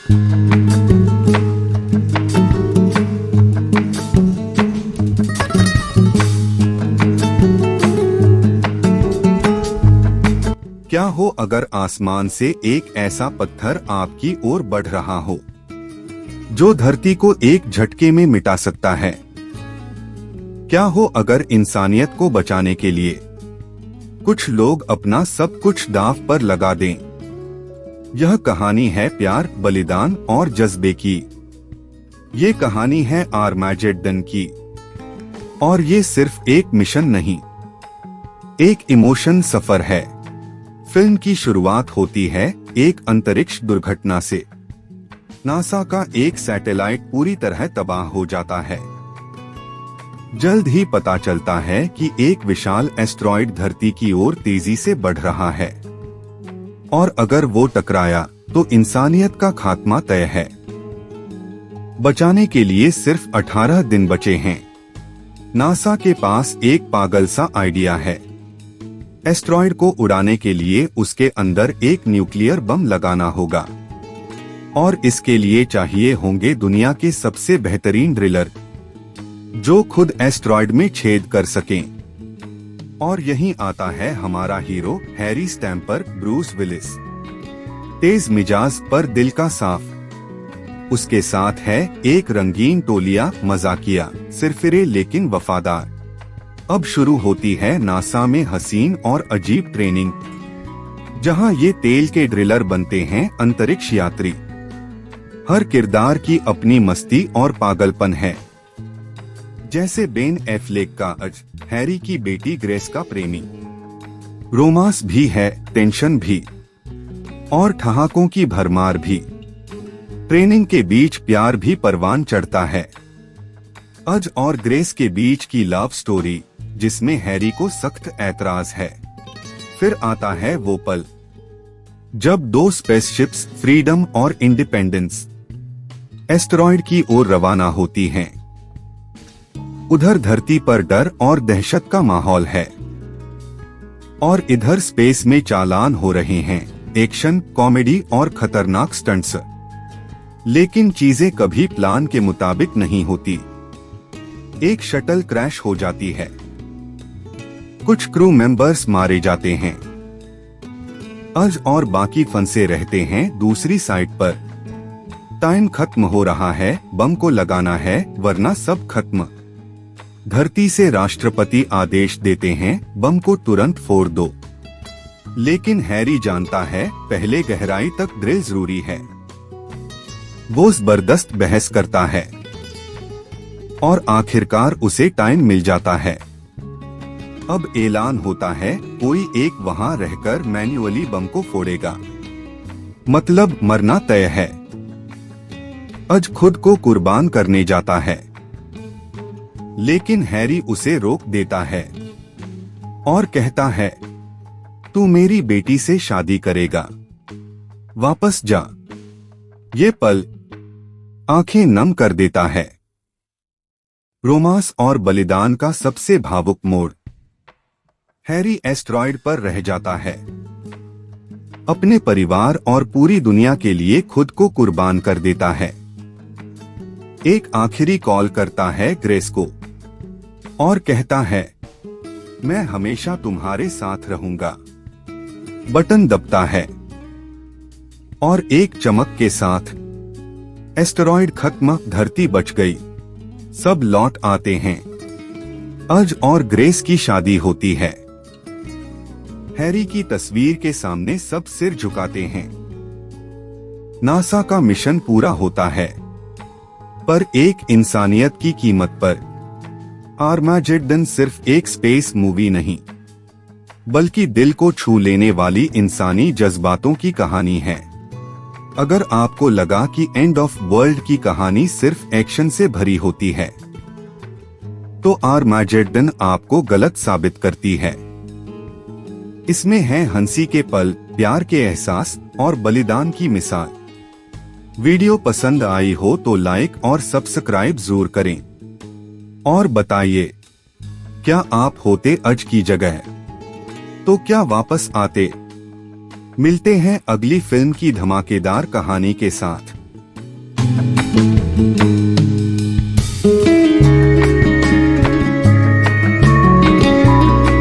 क्या हो अगर आसमान से एक ऐसा पत्थर आपकी ओर बढ़ रहा हो जो धरती को एक झटके में मिटा सकता है। क्या हो अगर इंसानियत को बचाने के लिए कुछ लोग अपना सब कुछ दांव पर लगा दें। यह कहानी है प्यार, बलिदान और जज्बे की। ये कहानी है आर्मागेड्डन की। और ये सिर्फ एक मिशन नहीं, एक इमोशन सफर है। फिल्म की शुरुआत होती है एक अंतरिक्ष दुर्घटना से। नासा का एक सैटेलाइट पूरी तरह तबाह हो जाता है। जल्द ही पता चलता है कि एक विशाल एस्टेरॉयड धरती की ओर तेजी से बढ़ रहा है और अगर वो टकराया तो इंसानियत का खात्मा तय है। बचाने के लिए सिर्फ 18 दिन बचे हैं। नासा के पास एक पागल सा आइडिया है। एस्टेरॉयड को उड़ाने के लिए उसके अंदर एक न्यूक्लियर बम लगाना होगा और इसके लिए चाहिए होंगे दुनिया के सबसे बेहतरीन ड्रिलर जो खुद एस्टेरॉयड में छेद कर सकें। और यहीं आता है हमारा hero Harry Stamper, Bruce Willis. तेज मिजाज पर दिल का साफ। उसके साथ है एक रंगीन टोलिया मजाकिया, सिरफिरे लेकिन वफादार। अब शुरू होती है नासा में हसीन और अजीब ट्रेनिंग, जहां ये तेल के ड्रिलर बनते हैं अंतरिक्ष यात्री। हर किरदार की अपनी मस्ती और पागलपन है। जैसे बेन एफ्लेक का अज, हैरी की बेटी ग्रेस का प्रेमी। रोमांस भी है, टेंशन भी और ठहाकों की भरमार भी। ट्रेनिंग के बीच प्यार भी परवान चढ़ता है। अज और ग्रेस के बीच की लव स्टोरी जिसमें हैरी को सख्त ऐतराज है। फिर आता है वो पल जब दो स्पेसशिप्स फ्रीडम और इंडिपेंडेंस एस्टेरॉयड की ओर रवाना होती हैं। उधर धरती पर डर और दहशत का माहौल है और इधर स्पेस में चालान हो रहे हैं एक्शन, कॉमेडी और खतरनाक स्टंट्स। लेकिन चीजें कभी प्लान के मुताबिक नहीं होती। एक शटल क्रैश हो जाती है, कुछ क्रू मेंबर्स मारे जाते हैं। अज और बाकी फंसे रहते हैं दूसरी साइड पर। टाइम खत्म हो रहा है, बम को लगाना है वरना सब खत्म। धरती से राष्ट्रपति आदेश देते हैं बम को तुरंत फोड़ दो। लेकिन हैरी जानता है पहले गहराई तक ड्रिल जरूरी है। वो जबरदस्त बहस करता है और आखिरकार उसे टाइम मिल जाता है। अब ऐलान होता है कोई एक वहां रहकर मैन्युअली बम को फोड़ेगा, मतलब मरना तय है। अज खुद को कुर्बान करने जाता है, लेकिन हैरी उसे रोक देता है और कहता है तू मेरी बेटी से शादी करेगा, वापस जा। ये पल आंखें नम कर देता है। रोमांस और बलिदान का सबसे भावुक मोड़। हैरी एस्टेरॉयड पर रह जाता है, अपने परिवार और पूरी दुनिया के लिए खुद को कुर्बान कर देता है। एक आखिरी कॉल करता है ग्रेस को और कहता है मैं हमेशा तुम्हारे साथ रहूंगा। बटन दबता है और एक चमक के साथ एस्टेरॉयड खत्म, धरती बच गई। सब लौट आते हैं। अज और ग्रेस की शादी होती है। हैरी की तस्वीर के सामने सब सिर झुकाते हैं। नासा का मिशन पूरा होता है, पर एक इंसानियत की कीमत पर। आर्मागेड्डन सिर्फ एक स्पेस मूवी नहीं, बल्कि दिल को छू लेने वाली इंसानी जज्बातों की कहानी है। अगर आपको लगा कि एंड ऑफ वर्ल्ड की कहानी सिर्फ एक्शन से भरी होती है, तो आर्मागेड्डन आपको गलत साबित करती है। इसमें है हंसी के पल, प्यार के एहसास और बलिदान की मिसाल। वीडियो पसंद आई हो तो लाइक और सब्सक्राइब जरूर करें और बताइए क्या आप होते अज की जगह तो क्या वापस आते। मिलते हैं अगली फिल्म की धमाकेदार कहानी के साथ। है।